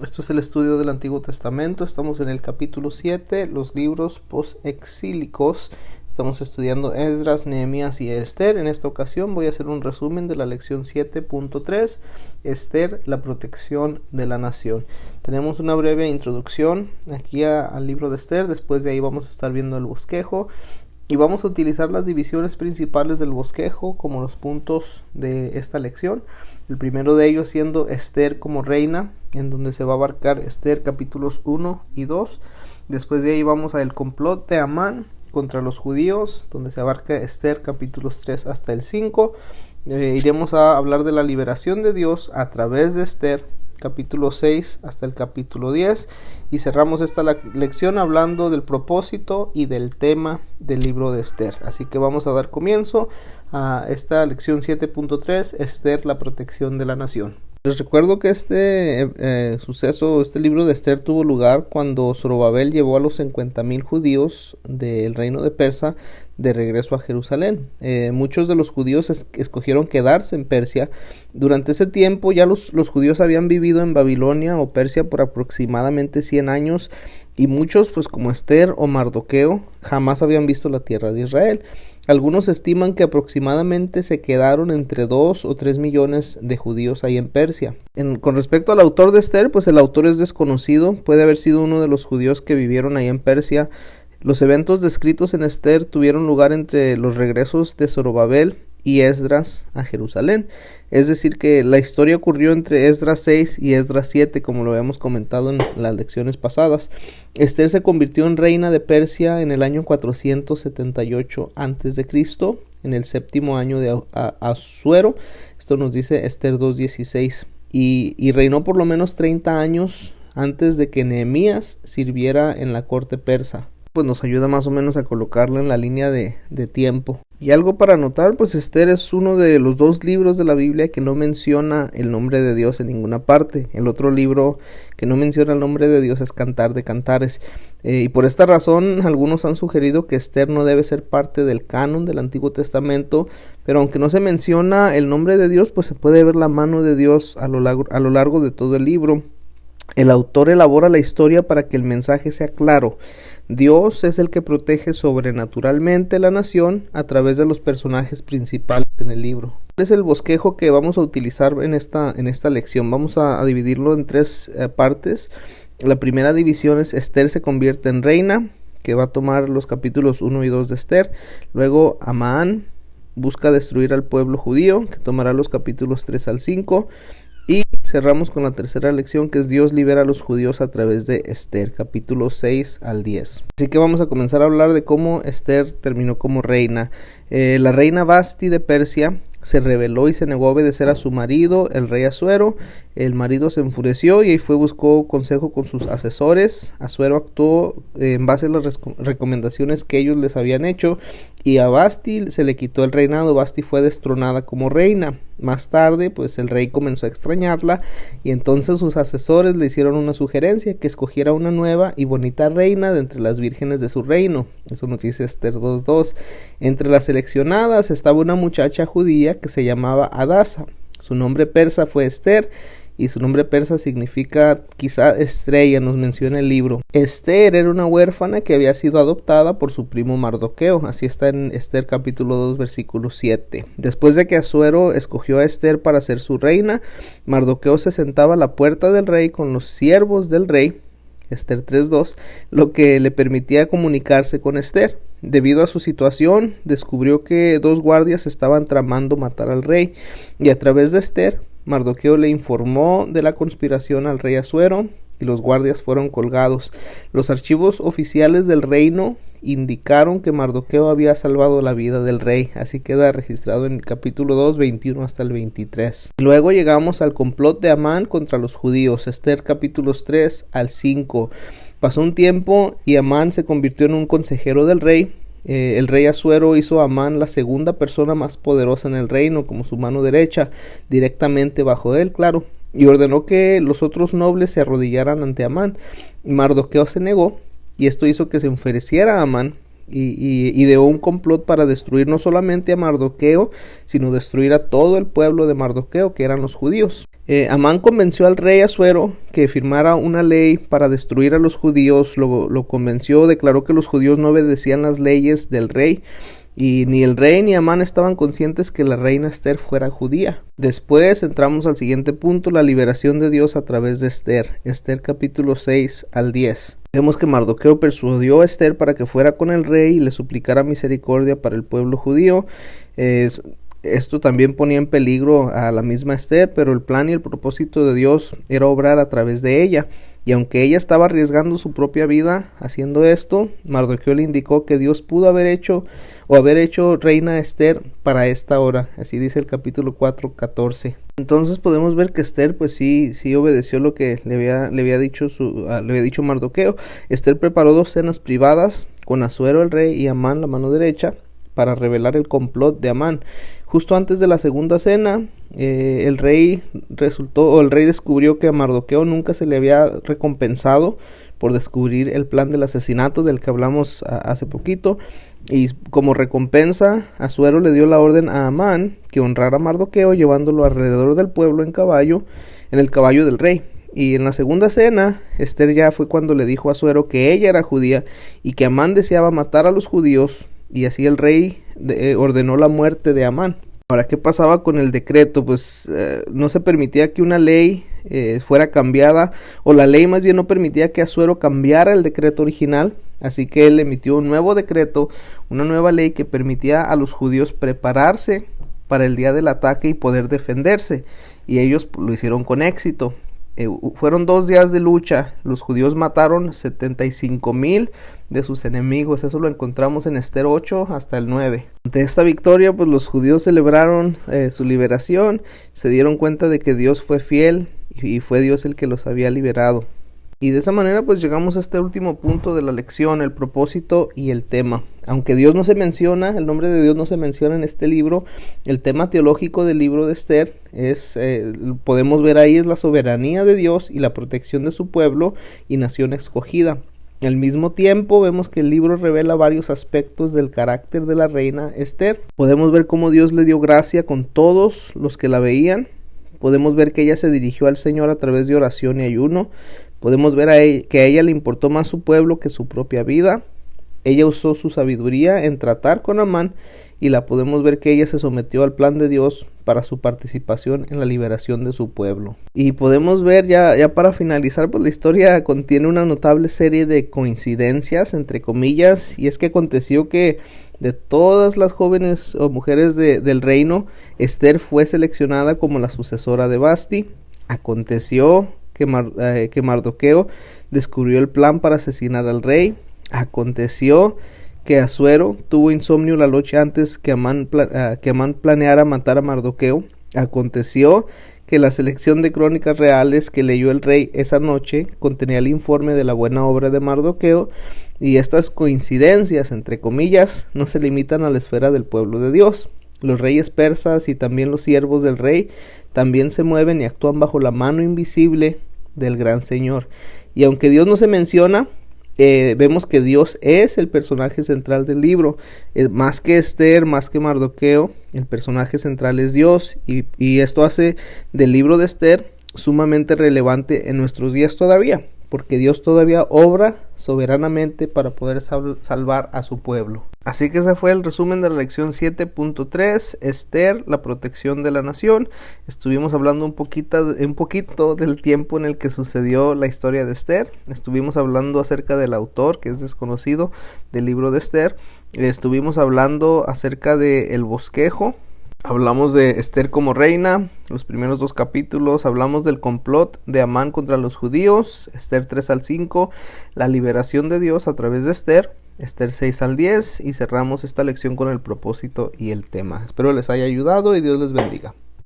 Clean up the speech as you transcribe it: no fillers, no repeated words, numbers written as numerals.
Esto es el estudio del Antiguo Testamento. Estamos en el capítulo 7, los libros postexílicos. Estamos estudiando Esdras, Nehemías y Esther. En esta ocasión voy a hacer un resumen de la lección 7.3, Esther, la protección de la nación. Tenemos una breve introducción aquí al libro de Esther. Después de ahí vamos a estar viendo el bosquejo. Y vamos a utilizar las divisiones principales del bosquejo como los puntos de esta lección. El primero de ellos siendo Esther como reina, en donde se va a abarcar Esther capítulos 1 y 2. Después de ahí vamos al complot de Amán contra los judíos, donde se abarca Esther capítulos 3 hasta el 5. Iremos a hablar de la liberación de Dios a través de Esther, capítulo 6 hasta el capítulo 10, y cerramos esta lección hablando del propósito y del tema del libro de Esther. Así que vamos a dar comienzo a esta lección 7.3, Esther, la protección de la nación. Les recuerdo que este libro de Esther tuvo lugar cuando Zorobabel llevó a los 50,000 judíos del reino de Persia de regreso a Jerusalén. Muchos de los judíos escogieron quedarse en Persia. Durante ese tiempo ya los judíos habían vivido en Babilonia o Persia por aproximadamente 100 años, y muchos, pues como Esther o Mardoqueo, jamás habían visto la tierra de Israel. Algunos estiman que aproximadamente se quedaron entre 2 o 3 millones de judíos ahí en Persia. Con respecto al autor de Esther, pues el autor es desconocido. Puede haber sido uno de los judíos que vivieron ahí en Persia. Los eventos descritos en Esther tuvieron lugar entre los regresos de Zorobabel y Esdras a Jerusalén. Es decir, que la historia ocurrió entre Esdras 6 y Esdras 7, como lo habíamos comentado en las lecciones pasadas. Esther se convirtió en reina de Persia en el año 478 a.C., en el 7º año de Asuero. Esto nos dice Esther 2.16. Y reinó por lo menos 30 años antes de que Nehemías sirviera en la corte persa. Pues nos ayuda más o menos a colocarla en la línea de tiempo. Y algo para notar, pues Esther es uno de los 2 libros de la Biblia que no menciona el nombre de Dios en ninguna parte. El otro libro que no menciona el nombre de Dios es Cantar de Cantares. Y por esta razón algunos han sugerido que Esther no debe ser parte del canon del Antiguo Testamento, pero aunque no se menciona el nombre de Dios, pues se puede ver la mano de Dios a lo largo de todo el libro. El autor elabora la historia para que el mensaje sea claro. Dios es el que protege sobrenaturalmente la nación a través de los personajes principales en el libro. Es el bosquejo que vamos a utilizar en esta lección. Vamos a dividirlo en 3 partes. La primera división es Esther se convierte en reina, que va a tomar los capítulos 1 y 2 de Esther. Luego Amán busca destruir al pueblo judío, que tomará los capítulos 3 al 5. Y cerramos con la tercera lección, que es Dios libera a los judíos a través de Esther, capítulos 6 al 10. Así que vamos a comenzar a hablar de cómo Esther terminó como reina. La reina Vasti de Persia se rebeló y se negó a obedecer a su marido, el rey Asuero. El marido se enfureció y buscó consejo con sus asesores. Asuero actuó en base a las recomendaciones que ellos les habían hecho, y a Vasti se le quitó el reinado. Vasti fue destronada como reina. Más tarde, pues el rey comenzó a extrañarla, y entonces sus asesores le hicieron una sugerencia, que escogiera una nueva y bonita reina de entre las vírgenes de su reino. Eso nos dice Esther 2.2. Entre las seleccionadas estaba una muchacha judía que se llamaba Adasa. Su nombre persa fue Esther, y su nombre persa significa quizá estrella, nos menciona el libro. Esther era una huérfana que había sido adoptada por su primo Mardoqueo. Así está en Esther capítulo 2 versículo 7. Después de que Asuero escogió a Esther para ser su reina, Mardoqueo se sentaba a la puerta del rey con los siervos del rey, Esther 3.2, lo que le permitía comunicarse con Esther. Debido a su situación, descubrió que 2 guardias estaban tramando matar al rey, y a través de Esther, Mardoqueo le informó de la conspiración al rey Asuero, y los guardias fueron colgados. Los archivos oficiales del reino indicaron que Mardoqueo había salvado la vida del rey. Así queda registrado en el capítulo 2, 21 hasta el 23. Luego llegamos al complot de Amán contra los judíos, Esther capítulos 3 al 5. Pasó un tiempo y Amán se convirtió en un consejero del rey. El rey Asuero hizo a Amán la segunda persona más poderosa en el reino, como su mano derecha, directamente bajo él, claro, y ordenó que los otros nobles se arrodillaran ante Amán. Mardoqueo se negó, y esto hizo que se enfureciera a Amán, y ideó un complot para destruir no solamente a Mardoqueo, sino destruir a todo el pueblo de Mardoqueo, que eran los judíos. Amán convenció al rey Asuero que firmara una ley para destruir a los judíos, lo convenció, declaró que los judíos no obedecían las leyes del rey, y ni el rey ni Amán estaban conscientes que la reina Esther fuera judía. Después entramos al siguiente punto, la liberación de Dios a través de Esther. Esther capítulo 6 al 10. Vemos que Mardoqueo persuadió a Esther para que fuera con el rey y le suplicara misericordia para el pueblo judío. Esto también ponía en peligro a la misma Esther, pero el plan y el propósito de Dios era obrar a través de ella. Y aunque ella estaba arriesgando su propia vida haciendo esto, Mardoqueo le indicó que Dios pudo haber hecho reina a Esther para esta hora. Así dice el capítulo 4:14. Entonces podemos ver que Esther pues sí obedeció lo que le había dicho Mardoqueo. Esther preparó 2 cenas privadas con Asuero el rey y Amán la mano derecha para revelar el complot de Amán. Justo antes de la segunda cena, el rey descubrió que a Mardoqueo nunca se le había recompensado por descubrir el plan del asesinato del que hablamos hace poquito, y como recompensa Asuero le dio la orden a Amán que honrara a Mardoqueo llevándolo alrededor del pueblo en el caballo del rey. Y en la segunda cena, Esther ya fue cuando le dijo a Asuero que ella era judía y que Amán deseaba matar a los judíos, y así el rey ordenó la muerte de Amán. Ahora, ¿qué pasaba con el decreto? Pues no se permitía que una ley fuera cambiada, o la ley más bien no permitía que Asuero cambiara el decreto original, así que él emitió un nuevo decreto, una nueva ley que permitía a los judíos prepararse para el día del ataque y poder defenderse, y ellos lo hicieron con éxito. Fueron 2 días de lucha. Los judíos mataron 75,000 de sus enemigos. Eso lo encontramos en Esther 8 hasta el 9. Ante esta victoria, pues los judíos celebraron su liberación. Se dieron cuenta de que Dios fue fiel y fue Dios el que los había liberado. Y de esa manera pues llegamos a este último punto de la lección, el propósito y el tema. Aunque Dios no se menciona, el nombre de Dios no se menciona en este libro, el tema teológico del libro de Esther podemos ver ahí, es la soberanía de Dios y la protección de su pueblo y nación escogida. Al mismo tiempo vemos que el libro revela varios aspectos del carácter de la reina Esther. Podemos ver cómo Dios le dio gracia con todos los que la veían. Podemos ver que ella se dirigió al Señor a través de oración y ayuno. Podemos ver que a ella le importó más su pueblo que su propia vida. Ella usó su sabiduría en tratar con Amán, y la podemos ver que ella se sometió al plan de Dios para su participación en la liberación de su pueblo. Y podemos ver ya para finalizar, pues la historia contiene una notable serie de coincidencias, entre comillas, y es que aconteció que de todas las jóvenes o mujeres del reino, Esther fue seleccionada como la sucesora de Vasti. Aconteció que Mardoqueo descubrió el plan para asesinar al rey. Aconteció que Asuero tuvo insomnio la noche antes que Amán planeara matar a Mardoqueo. Aconteció que la selección de crónicas reales que leyó el rey esa noche contenía el informe de la buena obra de Mardoqueo, y estas coincidencias, entre comillas, no se limitan a la esfera del pueblo de Dios. Los reyes persas y también los siervos del rey también se mueven y actúan bajo la mano invisible del gran Señor. Y aunque Dios no se menciona, vemos que Dios es el personaje central del libro. Más que Esther, más que Mardoqueo, el personaje central es Dios, y esto hace del libro de Esther sumamente relevante en nuestros días todavía, porque Dios todavía obra soberanamente para poder salvar a su pueblo. Así que ese fue el resumen de la lección 7.3, Esther, la protección de la nación. Estuvimos hablando un poquito del tiempo en el que sucedió la historia de Esther. Estuvimos hablando acerca del autor, que es desconocido, del libro de Esther. Estuvimos hablando acerca del bosquejo. Hablamos de Esther como reina, los primeros 2 capítulos. Hablamos del complot de Amán contra los judíos, Esther 3 al 5, la liberación de Dios a través de Esther, Esther 6 al 10, y cerramos esta lección con el propósito y el tema. Espero les haya ayudado y Dios les bendiga.